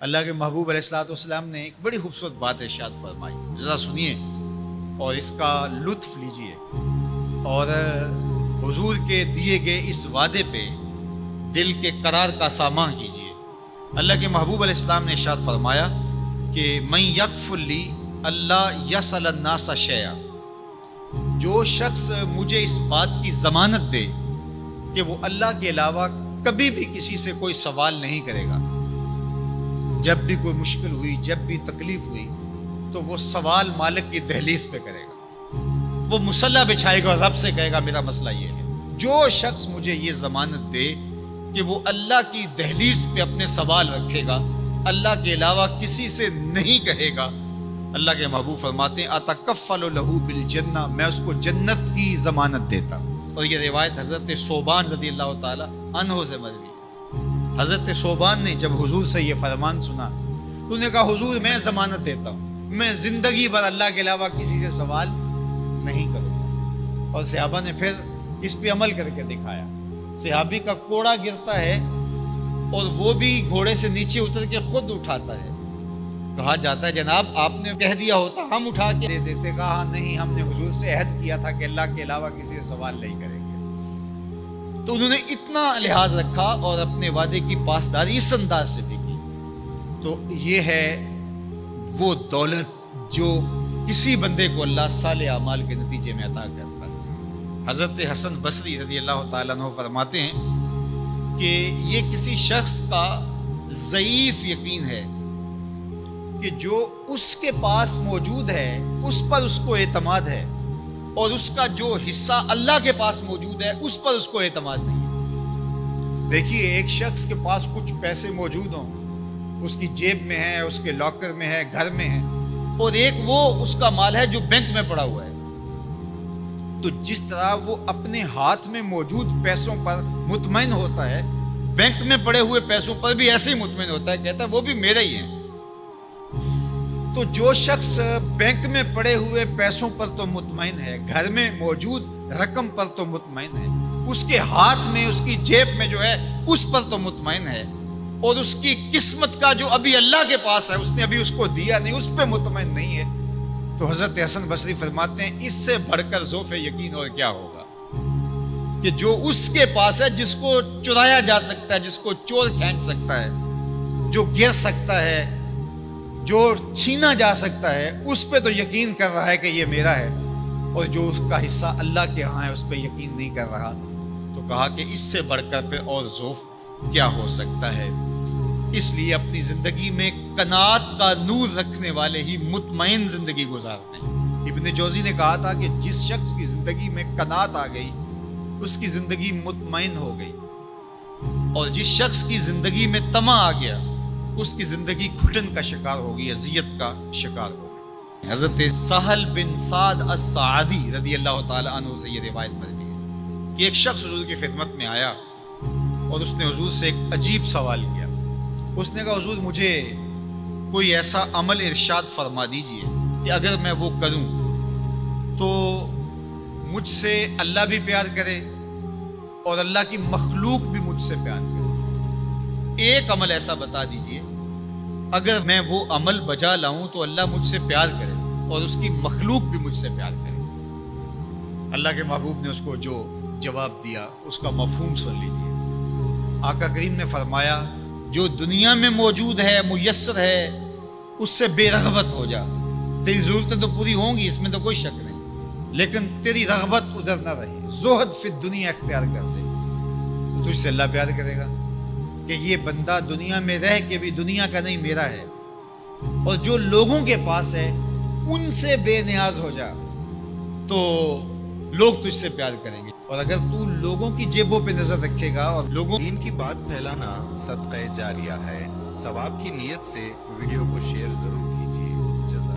اللہ کے محبوب علیہ الصلوۃ والسلام نے ایک بڑی خوبصورت بات ارشاد فرمائی، ذرا سنیے اور اس کا لطف لیجئے اور حضور کے دیے گئے اس وعدے پہ دل کے قرار کا سامان کیجئے۔ اللہ کے محبوب علیہ السلام نے ارشاد فرمایا کہ من یکفل لی اللہ یسأل الناس شیئا، جو شخص مجھے اس بات کی ضمانت دے کہ وہ اللہ کے علاوہ کبھی بھی کسی سے کوئی سوال نہیں کرے گا، جب بھی کوئی مشکل ہوئی، جب بھی تکلیف ہوئی تو وہ سوال مالک کی دہلیز پہ کرے گا، وہ مصلی بچھائے گا اور رب سے کہے گا میرا مسئلہ یہ ہے۔ جو شخص مجھے یہ ضمانت دے کہ وہ اللہ کی دہلیز پہ اپنے سوال رکھے گا، اللہ کے علاوہ کسی سے نہیں کہے گا، اللہ کے محبوب فرماتے ہیں اتکفل لہ بالجنہ، میں اس کو جنت کی ضمانت دیتا ہوں۔ اور یہ روایت حضرت ثوبان رضی اللہ تعالی عنہ سے مروی ہے۔ حضرت ثوبان نے جب حضور سے یہ فرمان سنا تو نے کہا حضور میں ضمانت دیتا ہوں، میں زندگی بھر اللہ کے علاوہ کسی سے سوال نہیں کروں گا۔ اور صحابہ نے پھر اس پہ عمل کر کے دکھایا۔ صحابی کا کوڑا گرتا ہے اور وہ بھی گھوڑے سے نیچے اتر کے خود اٹھاتا ہے، کہا جاتا ہے جناب آپ نے کہہ دیا ہوتا ہم اٹھا کے دے دیتے، کہا نہیں، ہم نے حضور سے عہد کیا تھا کہ اللہ کے علاوہ کسی سے سوال نہیں کریں گے۔ تو انہوں نے اتنا لحاظ رکھا اور اپنے وعدے کی پاسداری اس انداز سے بھی کی۔ تو یہ ہے وہ دولت جو کسی بندے کو اللہ صالح اعمال کے نتیجے میں عطا کرتا ہے۔ حضرت حسن بصری رضی اللہ تعالیٰ عنہ فرماتے ہیں کہ یہ کسی شخص کا ضعیف یقین ہے کہ جو اس کے پاس موجود ہے اس پر اس کو اعتماد ہے، اور اس کا جو حصہ اللہ کے پاس موجود ہے اس پر اس کو اعتماد نہیں ہے۔ دیکھیے ایک شخص کے پاس کچھ پیسے موجود ہوں، اس کی جیب میں ہے، اس کے لاکر میں ہے، گھر میں ہے، اور ایک وہ اس کا مال ہے جو بینک میں پڑا ہوا ہے۔ تو جس طرح وہ اپنے ہاتھ میں موجود پیسوں پر مطمئن ہوتا ہے، بینک میں پڑے ہوئے پیسوں پر بھی ایسے ہی مطمئن ہوتا ہے، کہتا ہے وہ بھی میرے ہی ہیں۔ تو جو شخص بینک میں پڑے ہوئے پیسوں پر تو مطمئن ہے، گھر میں موجود رقم پر تو مطمئن ہے، اس کے ہاتھ میں، اس کی جیب میں جو ہے اس پر تو مطمئن ہے، اور اس کی قسمت کا جو ابھی اللہ کے پاس ہے، اس نے ابھی اس کو دیا نہیں، اس پہ مطمئن نہیں ہے، تو حضرت حسن بصری فرماتے ہیں اس سے بڑھ کر ذوف یقین اور کیا ہوگا کہ جو اس کے پاس ہے، جس کو چرایا جا سکتا ہے، جس کو چور کھینچ سکتا ہے، جو گر سکتا ہے، جو چھینا جا سکتا ہے، اس پہ تو یقین کر رہا ہے کہ یہ میرا ہے، اور جو اس کا حصہ اللہ کے ہاں ہے اس پہ یقین نہیں کر رہا۔ تو کہا کہ اس سے بڑھ کر پھر اور ذوف کیا ہو سکتا ہے۔ اس لیے اپنی زندگی میں قناعت کا نور رکھنے والے ہی مطمئن زندگی گزارتے ہیں۔ ابن جوزی نے کہا تھا کہ جس شخص کی زندگی میں قناعت آ گئی اس کی زندگی مطمئن ہو گئی، اور جس شخص کی زندگی میں طمع آ گیا اس کی زندگی گھٹن کا شکار ہوگی، اذیت کا شکار ہوگی۔ حضرت سہل بن سعد الساعدی رضی اللہ تعالی عنہ سے یہ روایت مروی ہے کہ ایک شخص حضور کی خدمت میں آیا اور اس نے حضور سے ایک عجیب سوال کیا۔ اس نے کہا حضور مجھے کوئی ایسا عمل ارشاد فرما دیجئے کہ اگر میں وہ کروں تو مجھ سے اللہ بھی پیار کرے اور اللہ کی مخلوق بھی مجھ سے پیار کرے۔ ایک عمل ایسا بتا دیجئے اگر میں وہ عمل بجا لاؤں تو اللہ مجھ سے پیار کرے اور اس کی مخلوق بھی مجھ سے پیار کرے۔ اللہ کے محبوب نے اس کو جو جواب دیا اس کا مفہوم سن لیجئے۔ آقا کریم نے فرمایا جو دنیا میں موجود ہے، میسر ہے، اس سے بے رغبت ہو جا۔ تیری ضرورتیں تو پوری ہوں گی، اس میں تو کوئی شک نہیں، لیکن تیری رغبت ادھر نہ رہے، زہد فی الدنیا اختیار کر لے تو تجھ سے اللہ پیار کرے گا کہ یہ بندہ دنیا میں رہ کے بھی دنیا کا نہیں میرا ہے، اور جو لوگوں کے پاس ہے ان سے بے نیاز ہو جا تو لوگ تجھ سے پیار کریں گے۔ اور اگر تو لوگوں کی جیبوں پہ نظر رکھے گا اور لوگوں دین کی بات پھیلانا صدقہ جاریہ ہے۔ ثواب کی نیت سے ویڈیو کو شیئر ضرور